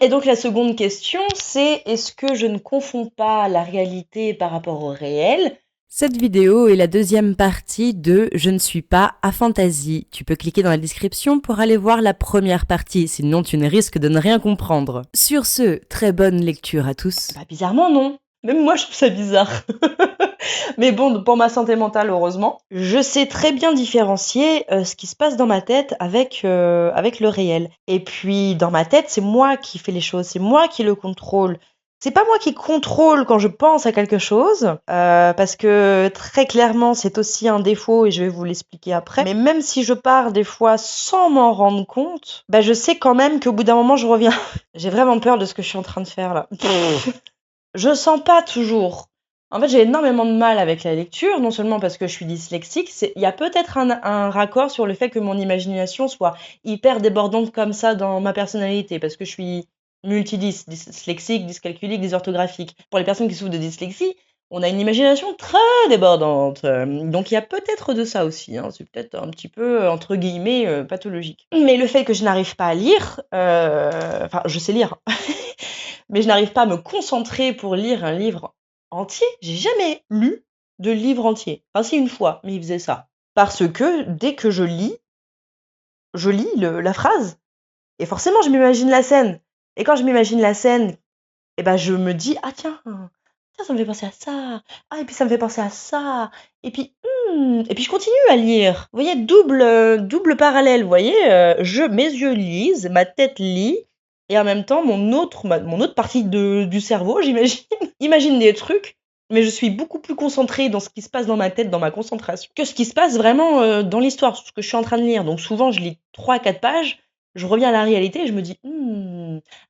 Et donc la seconde question, c'est est-ce que je ne confonds pas la réalité par rapport au réel? Cette vidéo est la deuxième partie de Je ne suis pas à Fantasy. Tu peux cliquer dans la description pour aller voir la première partie, sinon tu ne risques de ne rien comprendre. Sur ce, très bonne lecture à tous. Bah bizarrement non. Même moi je trouve ça bizarre. Mais bon, pour ma santé mentale, heureusement, je sais très bien différencier ce qui se passe dans ma tête avec le réel. Et puis dans ma tête, c'est moi qui fais les choses, c'est moi qui le contrôle. C'est pas moi qui contrôle quand je pense à quelque chose, parce que très clairement, c'est aussi un défaut et je vais vous l'expliquer après. Mais même si je pars des fois sans m'en rendre compte, bah je sais quand même qu'au bout d'un moment, je reviens. J'ai vraiment peur de ce que je suis en train de faire là. Je sens pas toujours. En fait, j'ai énormément de mal avec la lecture, non seulement parce que je suis dyslexique, il y a peut-être un raccord sur le fait que mon imagination soit hyper débordante comme ça dans ma personnalité, parce que je suis dyslexique, dyscalculique, dysorthographique. Pour les personnes qui souffrent de dyslexie, on a une imagination très débordante. Donc il y a peut-être de ça aussi, hein. C'est peut-être un petit peu, entre guillemets, pathologique. Mais le fait que je n'arrive pas à lire, enfin, je sais lire, mais je n'arrive pas à me concentrer pour lire un livre entier. J'ai jamais lu de livre entier. Enfin, si, une fois, mais il faisait ça. Parce que dès que je lis la phrase. Et forcément, je m'imagine la scène. Et quand je m'imagine la scène, eh ben, je me dis, ah tiens, ça me fait penser à ça. Ah, et puis ça me fait penser à ça. Et puis, et puis je continue à lire. Vous voyez, double parallèle, vous voyez, mes yeux lisent, ma tête lit, et en même temps, mon autre partie du cerveau, j'imagine, imagine des trucs, mais je suis beaucoup plus concentrée dans ce qui se passe dans ma tête, dans ma concentration, que ce qui se passe vraiment dans l'histoire, ce que je suis en train de lire. Donc souvent, je lis 3-4 pages, je reviens à la réalité et je me dis,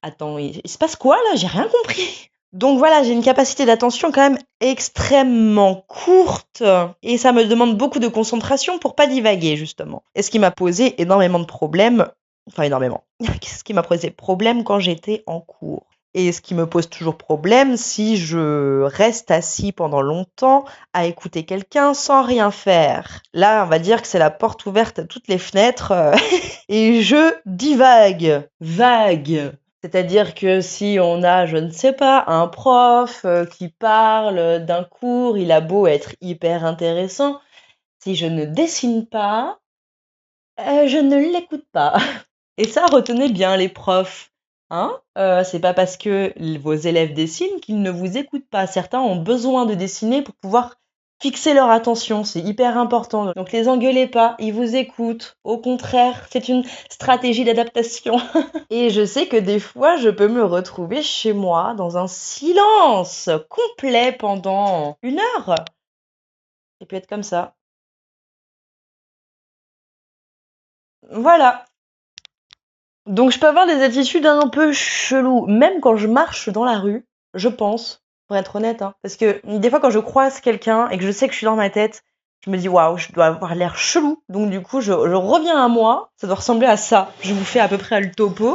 attends, il se passe quoi là? J'ai rien compris. Donc voilà, j'ai une capacité d'attention quand même extrêmement courte et ça me demande beaucoup de concentration pour pas divaguer justement. Et ce qui m'a posé énormément de problèmes, enfin énormément, ce qui m'a posé problème quand j'étais en cours. Et ce qui me pose toujours problème si je reste assis pendant longtemps à écouter quelqu'un sans rien faire. Là, on va dire que c'est la porte ouverte à toutes les fenêtres et je divague, vague. C'est-à-dire que si on a, je ne sais pas, un prof qui parle d'un cours, il a beau être hyper intéressant, si je ne dessine pas, je ne l'écoute pas. Et ça, retenez bien les profs, hein. C'est pas parce que vos élèves dessinent qu'ils ne vous écoutent pas. Certains ont besoin de dessiner pour pouvoir fixer leur attention, c'est hyper important. Donc les engueulez pas, ils vous écoutent. Au contraire, c'est une stratégie d'adaptation. Et je sais que des fois, je peux me retrouver chez moi dans un silence complet pendant 1 heure. Ça peut être comme ça. Voilà. Donc je peux avoir des attitudes un peu cheloues, même quand je marche dans la rue, je pense, pour être honnête, hein. Parce que des fois quand je croise quelqu'un et que je sais que je suis dans ma tête, je me dis waouh, je dois avoir l'air chelou. Donc du coup, je reviens à moi, ça doit ressembler à ça. Je vous fais à peu près le topo.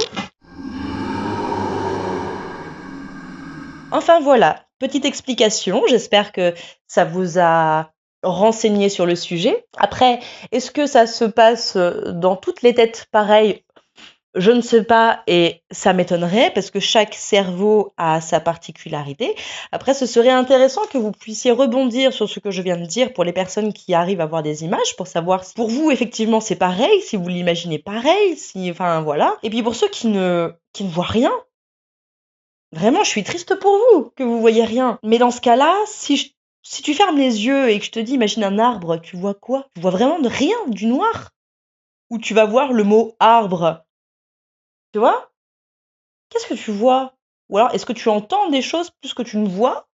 Enfin voilà, petite explication, j'espère que ça vous a renseigné sur le sujet. Après, est-ce que ça se passe dans toutes les têtes pareil? Je ne sais pas et ça m'étonnerait parce que chaque cerveau a sa particularité. Après, ce serait intéressant que vous puissiez rebondir sur ce que je viens de dire pour les personnes qui arrivent à voir des images, pour savoir si pour vous, effectivement, c'est pareil, si vous l'imaginez pareil, si, enfin, voilà. Et puis pour ceux qui ne voient rien, vraiment, je suis triste pour vous que vous voyez rien. Mais dans ce cas-là, si tu fermes les yeux et que je te dis, imagine un arbre, tu vois quoi? Tu vois vraiment rien, du noir? Ou tu vas voir le mot arbre? Tu vois? Qu'est-ce que tu vois? Ou alors, est-ce que tu entends des choses plus que tu ne vois?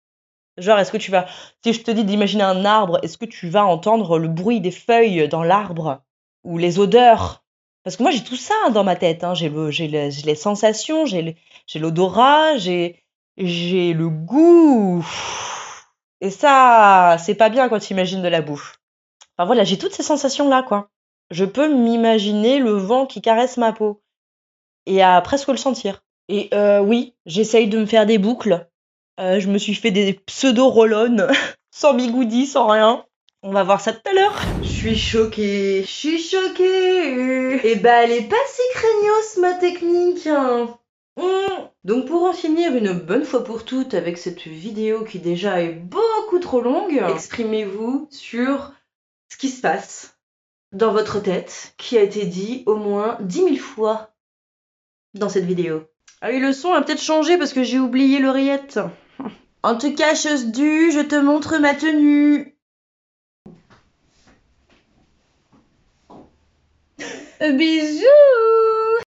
Genre, est-ce que tu vas si je te dis d'imaginer un arbre, est-ce que tu vas entendre le bruit des feuilles dans l'arbre? Ou les odeurs? Parce que moi, j'ai tout ça dans ma tête, hein. J'ai les sensations, j'ai l'odorat, j'ai le goût. Et ça, c'est pas bien quand tu imagines de la bouffe. Enfin voilà, j'ai toutes ces sensations-là, quoi. Je peux m'imaginer le vent qui caresse ma peau et à presque le sentir. Et oui, j'essaye de me faire des boucles. Je me suis fait des pseudo roll-on, sans bigoudi, sans rien. On va voir ça tout à l'heure. Je suis choquée. Et bah, elle est pas si craignos, ma technique, hein. Donc pour en finir une bonne fois pour toutes avec cette vidéo qui déjà est beaucoup trop longue, exprimez-vous sur ce qui se passe dans votre tête, qui a été dit au moins 10 000 fois dans cette vidéo. Ah oui, le son a peut-être changé parce que j'ai oublié l'oreillette. En tout cas, chose due, je te montre ma tenue. Bisous.